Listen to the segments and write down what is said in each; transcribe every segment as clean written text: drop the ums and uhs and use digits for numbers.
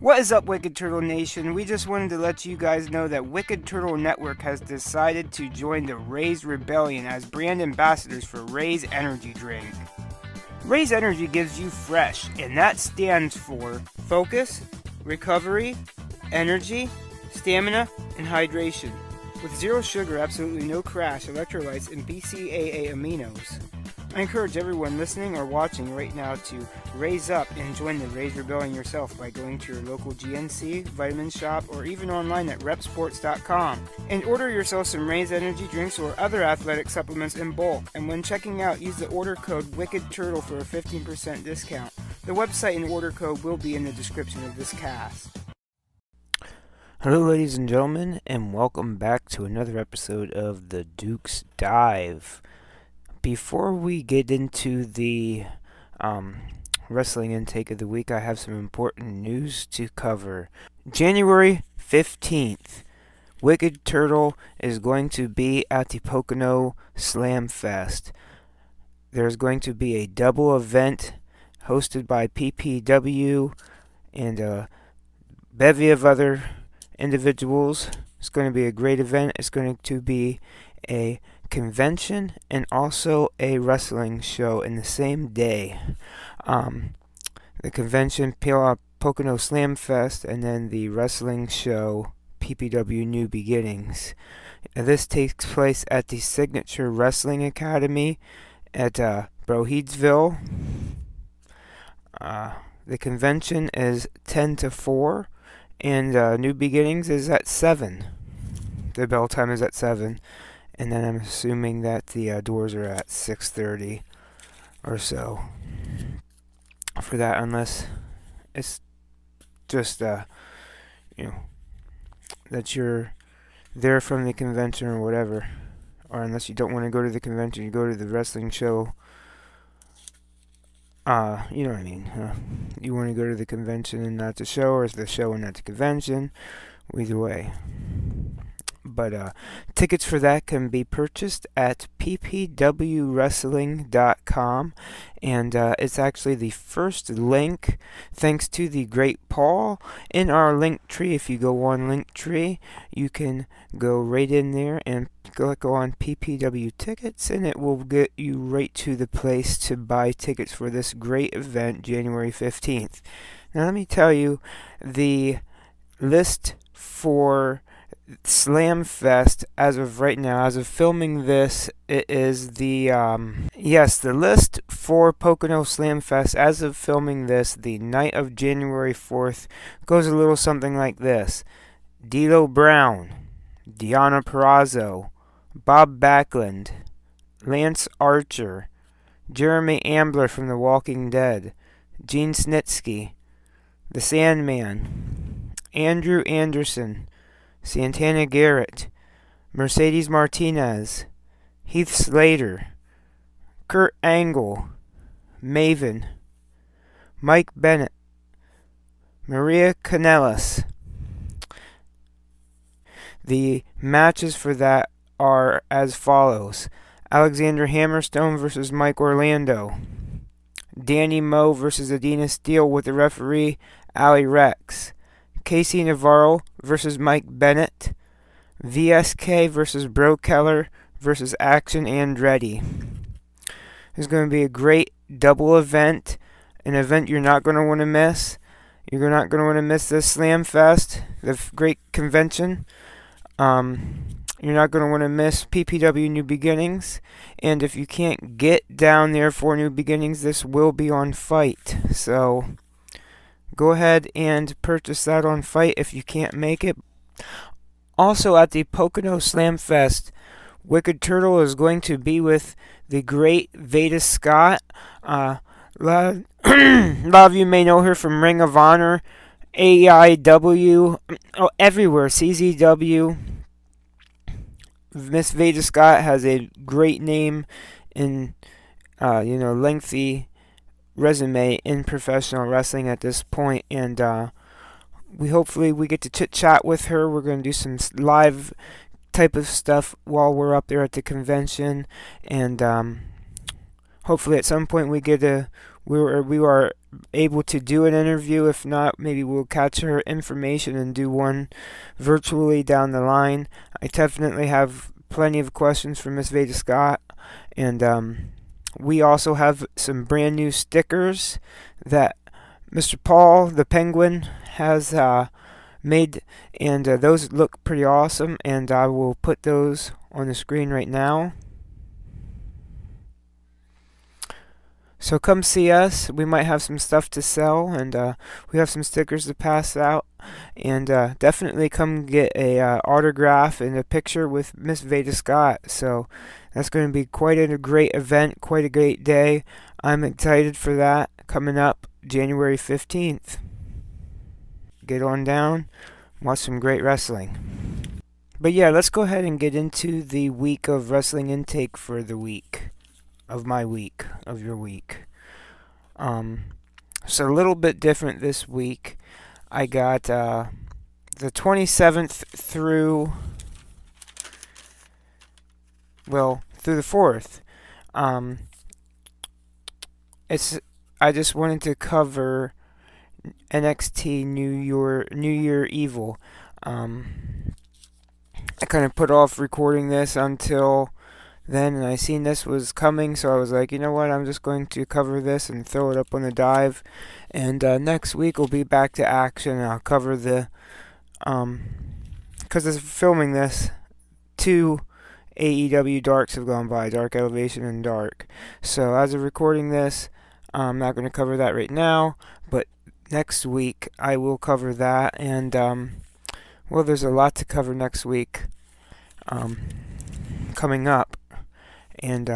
What is up, Wicked Turtle Nation? We just wanted to let you guys know that Wicked Turtle Network has decided to join the RAZE Rebellion as brand ambassadors for RAZE Energy Drink. RAZE Energy gives you fresh, and that stands for focus, recovery, energy, stamina, and hydration. With zero sugar, absolutely no crash, electrolytes, and BCAA aminos. I encourage everyone listening or watching right now to raise up and join the RAZE Rebellion yourself by going to your local GNC, vitamin shop, or even online at repsports.com. And order yourself some RAZE energy drinks or other athletic supplements in bulk. And when checking out, use the order code WICKEDTURTLE for a 15% discount. The website and order code will be in the description of this cast. Hello ladies and gentlemen, and welcome back to another episode of the Duke's Dive. Before we get into the wrestling intake of the week, I have some important news to cover. January 15th, Wicked Turtle is going to be at the Pocono Slam Fest. There's going to be a double event hosted by PPW and a bevy of other individuals. It's going to be a great event. It's going to be a convention and also a wrestling show in the same day. The convention, Pocono Slam Fest, and then the wrestling show, PPW New Beginnings. This takes place at the Signature Wrestling Academy at Broheadsville. The convention is 10 to 4, and New Beginnings is at 7. The bell time is at 7. And then I'm assuming that the doors are at 6:30 or so for that, unless it's just, that you're there from the convention or whatever. Or unless you don't want to go to the convention, you go to the wrestling show. You know what I mean. You want to go to the convention and not the show, or the show and not the convention. Either way. But tickets for that can be purchased at ppwwrestling.com, and it's actually the first link, thanks to the great Paul, in our link tree. If you go on Linktree, you can go right in there and click on PPW tickets, and it will get you right to the place to buy tickets for this great event, January 15th. Now let me tell you, the list for Slam Fest as of right now, as of filming this, it is the list for Pocono Slam Fest as of filming this, the night of January 4th, goes a little something like this: D'Lo Brown, Deonna Purrazzo, Bob Backlund, Lance Archer, Jeremy Ambler from The Walking Dead, Gene Snitsky, The Sandman, Andrew Anderson, Santana Garrett, Mercedes Martinez, Heath Slater, Kurt Angle, Maven, Mike Bennett, Maria Kanellis. The matches for that are as follows: Alexander Hammerstone versus Mike Orlando, Danny Moe versus Adina Steele with the referee Ali Rex, Casey Navarro versus Mike Bennett, VSK versus Bro Keller versus Action Andretti. It's going to be a great double event, an event you're not going to want to miss. You're not going to want to miss this Slam Fest, the great convention. You're not going to want to miss PPW New Beginnings. And if you can't get down there for New Beginnings, this will be on Fight. So go ahead and purchase that on Fight if you can't make it. Also at the Pocono Slam Fest, Wicked Turtle is going to be with the great Veda Scott. A lot of you may know her from Ring of Honor, AIW, everywhere, CZW. Miss Veda Scott has a great name in, lengthy resume in professional wrestling at this point, and we get to chit chat with her. We're going to do some live type of stuff while we're up there at the convention, and hopefully at some point we are able to do an interview. If not, maybe we'll catch her information and do one virtually down the line. I definitely have plenty of questions for Miss Veda Scott, and we also have some brand new stickers that Mr. Paul the Penguin has made, and those look pretty awesome, and I will put those on the screen right now. So come see us. We might have some stuff to sell, and we have some stickers to pass out. And definitely come get a autograph and a picture with Miss Veda Scott. So that's going to be quite a great event, quite a great day. I'm excited for that coming up January 15th. Get on down, watch some great wrestling. But yeah, let's go ahead and get into the week of wrestling intake for the week. Of my week, of your week. So a little bit different this week. I got the 27th through the 4th. I just wanted to cover NXT New Year Evil. I kind of put off recording this until then, and I seen this was coming, so I was like, you know what, I'm just going to cover this and throw it up on the dive, and next week we'll be back to action, and I'll cover the, because I'm filming this, 2 AEW Darks have gone by, Dark Elevation and Dark, so as of recording this, I'm not going to cover that right now, but next week I will cover that, and, there's a lot to cover next week, coming up. And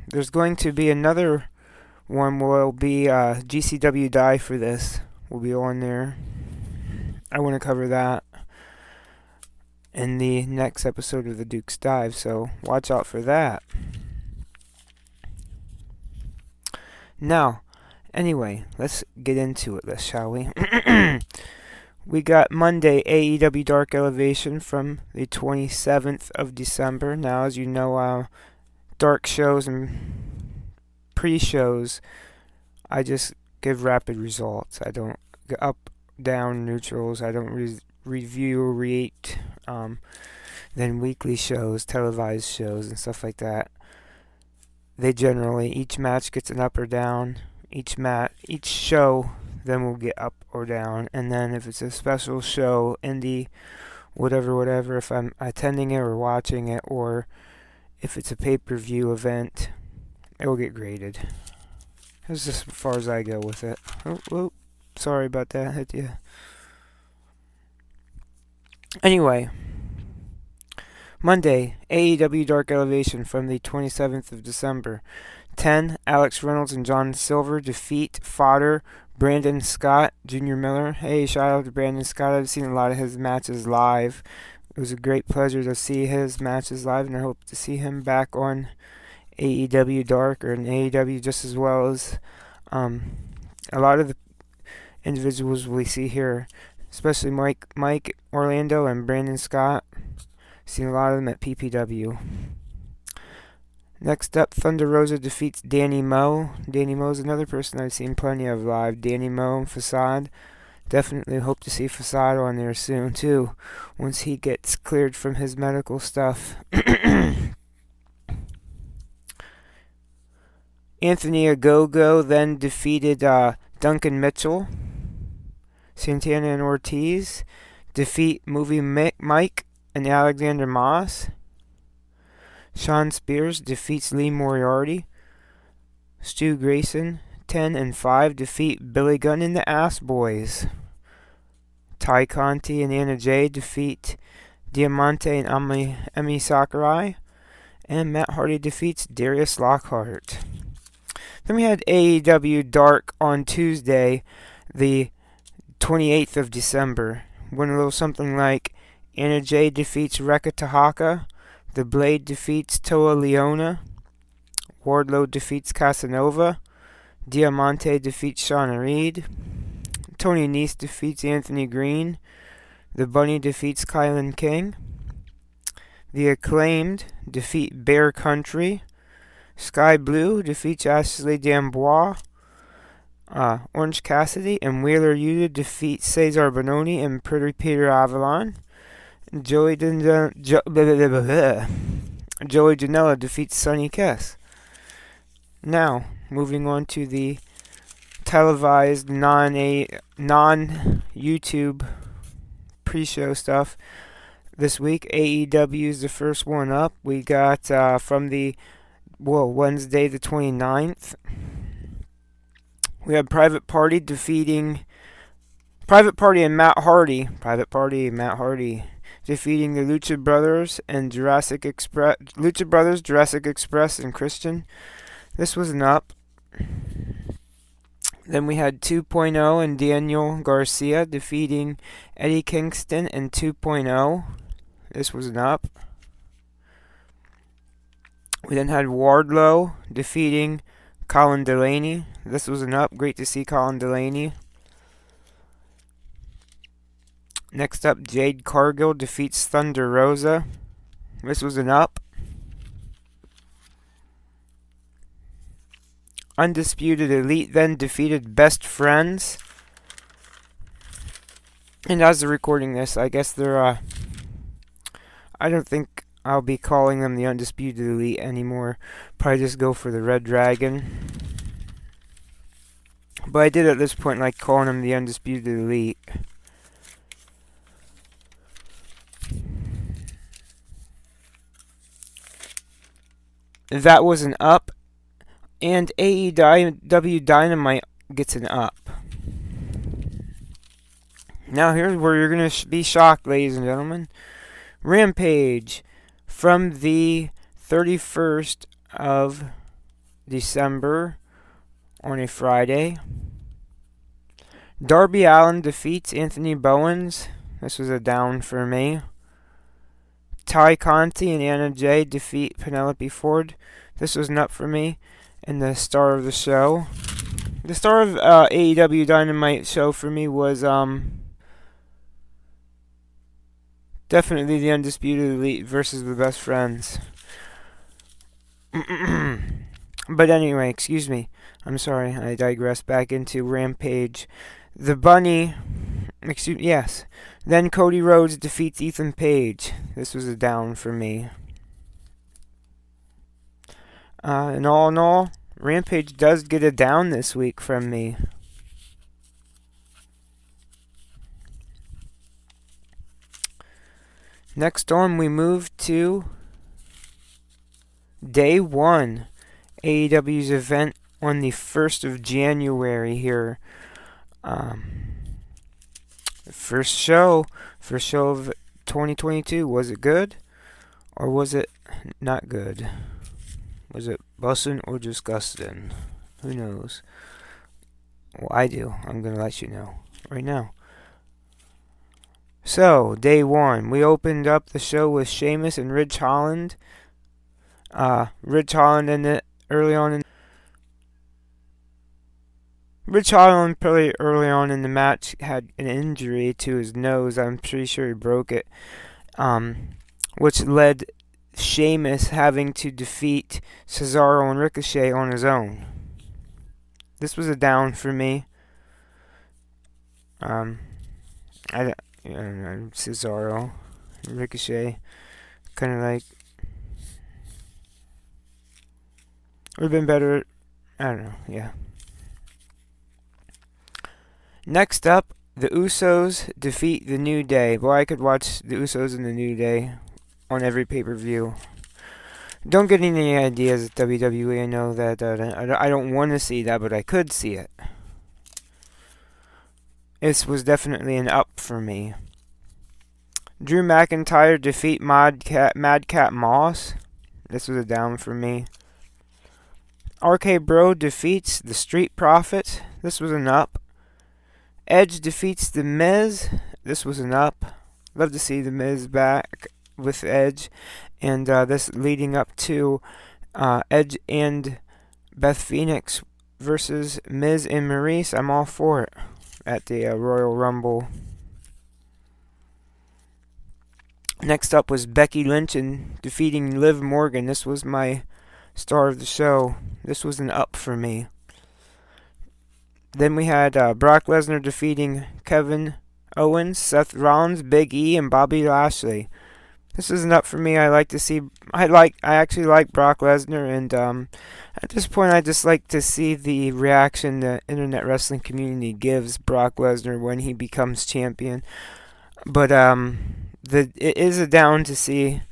there's going to be another one where will be GCW Die for this. Will be on there. I want to cover that in the next episode of the Duke's Dive, so watch out for that. Now, anyway, let's get into it, shall we? We got Monday AEW Dark Elevation from the 27th of December. Now, as you know, dark shows and pre-shows, I just give rapid results. I don't get up, down, neutrals. I don't review or rate. Then weekly shows, televised shows, and stuff like that. They generally, each match gets an up or down. Each show then will get up or down. And then if it's a special show, indie, whatever, if I'm attending it or watching it, or if it's a pay-per-view event, it will get graded. That's just as far as I go with it. Oh, sorry about that. Hit you. Anyway, Monday, AEW Dark Elevation from the 27th of December. 10, Alex Reynolds and John Silver defeat Fodder, Brandon Scott, Jr. Miller. Hey, shout out to Brandon Scott. I've seen a lot of his matches live. It was a great pleasure to see his matches live, and I hope to see him back on AEW Dark or in AEW just as well as a lot of the individuals we see here, especially Mike Orlando and Brandon Scott. Seen a lot of them at PPW. Next up, Thunder Rosa defeats Danny Moe. Danny Moe's another person I've seen plenty of live. Danny Moe and Facade. Definitely hope to see Facade on there soon, too, once he gets cleared from his medical stuff. Anthony Ogogo then defeated Duncan Mitchell. Santana and Ortiz defeat Movie Mike and Alexander Moss. Sean Spears defeats Lee Moriarty. Stu Grayson, 10 and 5, defeat Billy Gunn and the Ass Boys. Ty Conti and Anna Jay defeat Diamante and Emi Sakurai. And Matt Hardy defeats Darius Lockhart. Then we had AEW Dark on Tuesday, the 28th of December. Went a little something like Anna Jay defeats Rekka Tahaka. The Blade defeats Toa Leona. Wardlow defeats Casanova. Diamante defeats Shauna Reed. Tony Nese defeats Anthony Green. The Bunny defeats Kylan King. The Acclaimed defeat Bear Country. Sky Blue defeats Ashley D'Amboise. Orange Cassidy and Wheeler Yuta defeat Cesar Bononi and Pretty Peter Avalon. Joey Janela defeats Sonny Kiss. Now, moving on to the televised non-YouTube pre-show stuff. This week, AEW is the first one up. We got from the Wednesday the 29th. We had Private Party and Matt Hardy. Private Party and Matt Hardy defeating the Lucha Brothers and Jurassic Express. Lucha Brothers, Jurassic Express, and Christian. This was an up. Then we had 2.0 and Daniel Garcia defeating Eddie Kingston and 2.0. This was an up. We then had Wardlow defeating Colin Delaney. This was an up. Great to see Colin Delaney. Next up, Jade Cargill defeats Thunder Rosa. This was an up. Undisputed Elite then defeated Best Friends. And as they're recording this, I guess they're, I don't think I'll be calling them the Undisputed Elite anymore. Probably just go for the Red Dragon. But I did at this point like calling them the Undisputed Elite. That was an up. And AEW Dynamite gets an up. Now here's where you're going to be shocked, ladies and gentlemen. Rampage from the 31st of December on a Friday. Darby Allin defeats Anthony Bowens. This was a down for me. Ty Conti and Anna Jay defeat Penelope Ford. This was an up for me. And the star of the show. The star of AEW Dynamite show for me was definitely the Undisputed Elite versus the Best Friends. But anyway, excuse me. I'm sorry, I digress back into Rampage. The Bunny, yes. Then Cody Rhodes defeats Ethan Page. This was a down for me. And all in all, Rampage does get a down this week from me. Next on, we move to Day 1. AEW's event on the 1st of January here. First show of 2022. Was it good? Or was it not good? Was it bussin' or disgusting? Who knows? Well, I do. I'm going to let you know right now. So, Day 1. We opened up the show with Sheamus and Ridge Holland. Ridge Holland pretty early on in the match had an injury to his nose. I'm pretty sure he broke it. Which led Sheamus having to defeat Cesaro and Ricochet on his own. This was a down for me. I don't know, Cesaro, Ricochet, kind of like would have been better. I don't know. Yeah. Next up, the Usos defeat the New Day. Boy, I could watch the Usos and the New Day on every pay-per-view. Don't get any ideas at WWE. I know that I don't want to see that, but I could see it. This was definitely an up for me. Drew McIntyre defeat Madcap Moss. This was a down for me. RK Bro defeats the Street Profits. This was an up. Edge defeats The Miz. This was an up. Love to see The Miz back with Edge. And this leading up to Edge and Beth Phoenix versus Miz and Maurice. I'm all for it at the Royal Rumble. Next up was Becky Lynch and defeating Liv Morgan. This was my star of the show. This was an up for me. Then we had Brock Lesnar defeating Kevin Owens, Seth Rollins, Big E, and Bobby Lashley. This isn't up for me. I actually like Brock Lesnar, and at this point, I just like to see the reaction the internet wrestling community gives Brock Lesnar when he becomes champion. But it is a down to see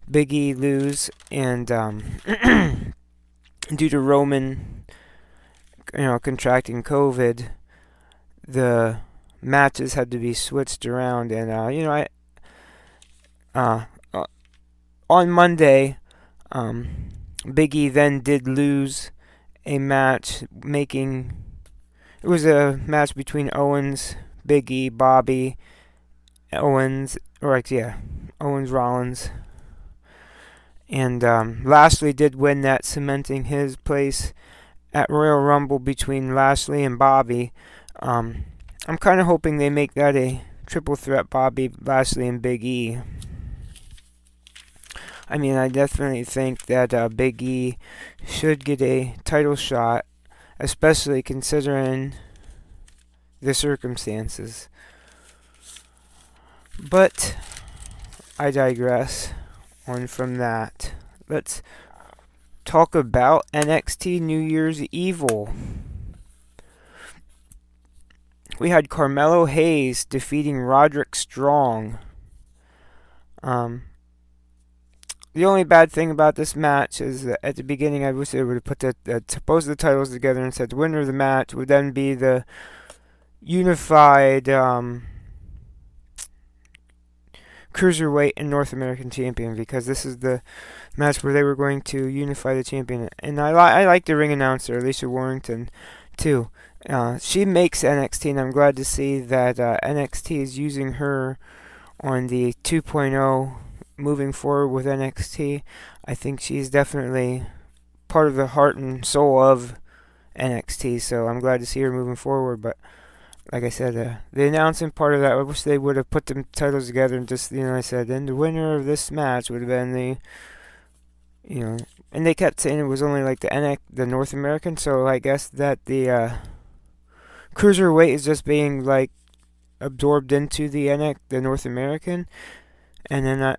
Big E lose, and due to Roman, contracting COVID, the matches had to be switched around, and on Monday, Big E then did lose a match, it was a match between Owens, Big E, Bobby, Owens, Rollins, and Lashley did win that, cementing his place at Royal Rumble between Lashley and Bobby. I'm kind of hoping they make that a triple threat, Bobby, Lashley, and Big E. I mean, I definitely think that Big E should get a title shot, especially considering the circumstances. But I digress. On from that, let's talk about NXT New Year's Evil. We had Carmelo Hayes defeating Roderick Strong. The only bad thing about this match is that at the beginning I wish they would have put both the titles together and said the winner of the match would then be the unified Cruiserweight and North American Champion, because this is the match where they were going to unify the champion. And I like the ring announcer, Alicia Warrington, too. She makes NXT, and I'm glad to see that NXT is using her on the 2.0 moving forward with NXT. I think she's definitely part of the heart and soul of NXT, so I'm glad to see her moving forward. But like I said, the announcing part of that, I wish they would have put the titles together and just, I said, then the winner of this match would have been and they kept saying it was only like the North American, so I guess that the Cruiserweight is just being like absorbed into the North American, and then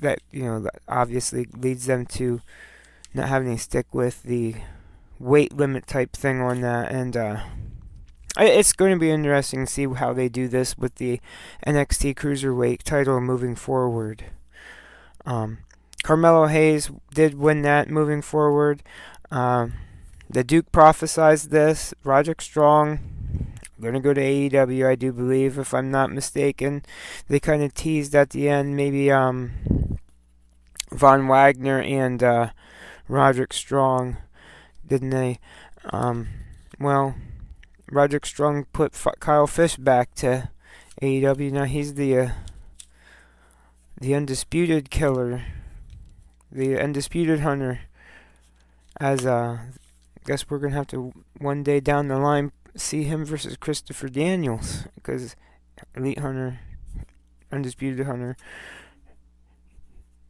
that obviously leads them to not having to stick with the weight limit type thing on that, and it's going to be interesting to see how they do this with the NXT Cruiserweight title moving forward. Carmelo Hayes did win that moving forward. The Duke prophesized this. Roderick Strong going to go to AEW, I do believe, if I'm not mistaken. They kind of teased at the end, maybe Von Wagner and Roderick Strong, didn't they? Roderick Strong put Kyle Fish back to AEW. Now he's the undisputed killer, the undisputed hunter. As guess we're gonna have to one day down the line see him versus Christopher Daniels, because Elite Hunter, Undisputed Hunter,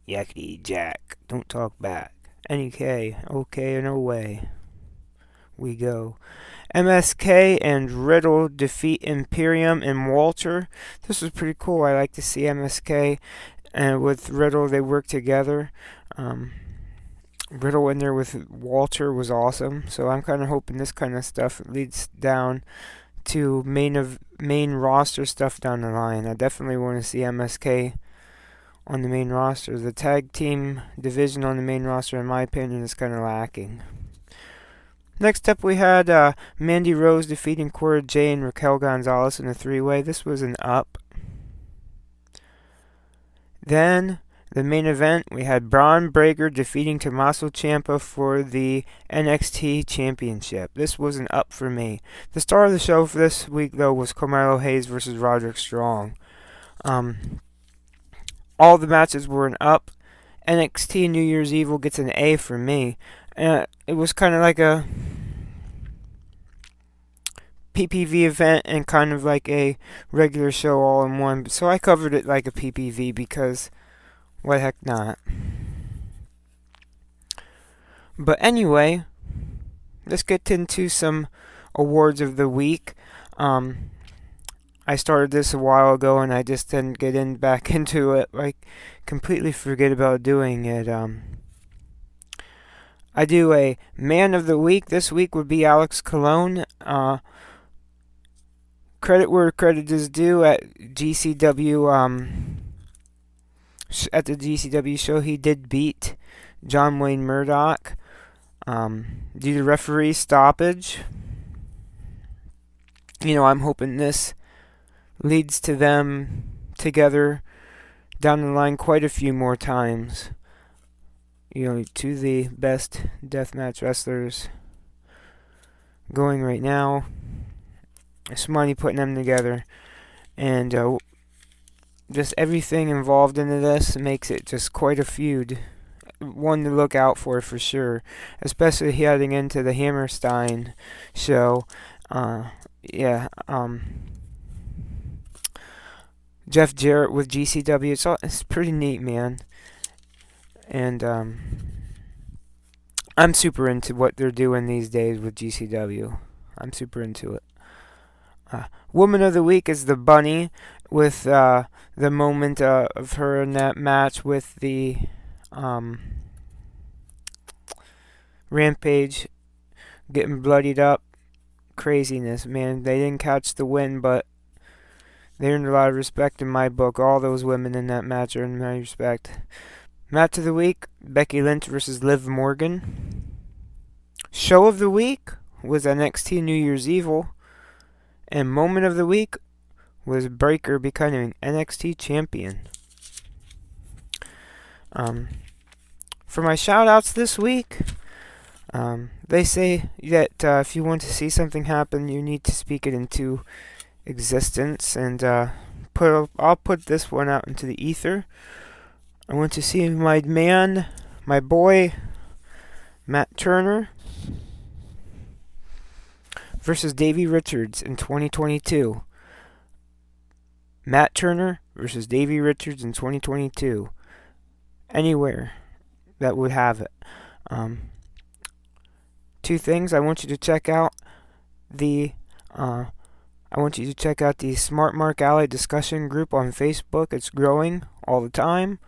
Yakety Jack, don't talk back. NEK, okay, no way. We go. MSK and Riddle defeat Imperium and Walter. This was pretty cool. I like to see MSK and with Riddle, they work together. Riddle in there with Walter was awesome. So I'm kind of hoping this kind of stuff leads down to main roster stuff down the line. I definitely want to see MSK on the main roster. The tag team division on the main roster, in my opinion, is kind of lacking. Next up, we had Mandy Rose defeating Cora Jade and Raquel Gonzalez in a three-way. This was an up. Then, the main event, we had Braun Breaker defeating Tommaso Ciampa for the NXT Championship. This was an up for me. The star of the show for this week, though, was Carmelo Hayes versus Roderick Strong. All the matches were an up. NXT New Year's Evil gets an A for me. It was kind of like a PPV event and kind of like a regular show all in one. So I covered it like a PPV because why the heck not? But anyway, let's get into some awards of the week. I started this a while ago and I just didn't get back into it. I completely forget about doing it. I do a man of the week. This week would be Alex Colon. Credit where credit is due. At GCW, at the GCW show, he did beat John Wayne Murdoch due to referee stoppage. I'm hoping this leads to them together down the line quite a few more times. To the best deathmatch wrestlers going right now. It's money putting them together. And just everything involved into this makes it just quite a feud. One to look out for sure. Especially heading into the Hammerstein show. Jeff Jarrett with GCW. It's pretty neat, man. And I'm super into what they're doing these days with GCW. I'm super into it. Woman of the Week is the Bunny, with the moment of her in that match with the Rampage getting bloodied up. Craziness, man. They didn't catch the win, but they earned a lot of respect in my book. All those women in that match earned my respect. Match of the week, Becky Lynch versus Liv Morgan. Show of the week was NXT New Year's Evil. And moment of the week was Breakker becoming NXT champion. For my shout-outs this week, they say that if you want to see something happen, you need to speak it into existence. And I'll put this one out into the ether. I want to see my boy, Matt Turner versus Davey Richards in 2022. Matt Turner versus Davey Richards in 2022. Anywhere that would have it. Two things. I want you to check out the Smart Mark Alley discussion group on Facebook. It's growing all the time.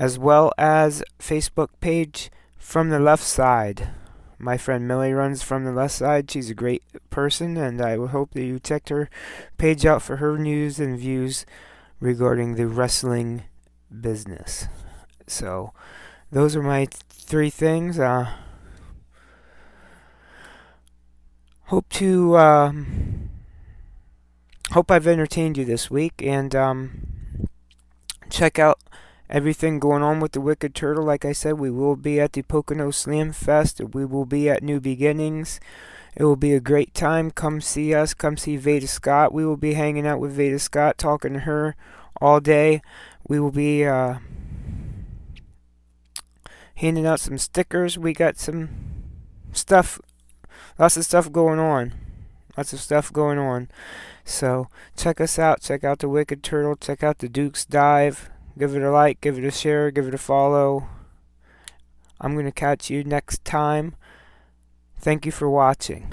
As well as Facebook page From the Left Side. My friend Millie runs From the Left Side. She's a great person, and I would hope that you check her page out for her news and views regarding the wrestling business. So, those are my three things. Hope I've entertained you this week, and check out everything going on with the Wicked Turtle. Like I said, we will be at the Pocono Slam Fest. We will be at New Beginnings. It will be a great time. Come see us. Come see Veda Scott. We will be hanging out with Veda Scott, talking to her all day. We will be handing out some stickers. We got some stuff. Lots of stuff going on. So check us out. Check out the Wicked Turtle. Check out the Duke's Dive. Give it a like, give it a share, give it a follow. I'm going to catch you next time. Thank you for watching.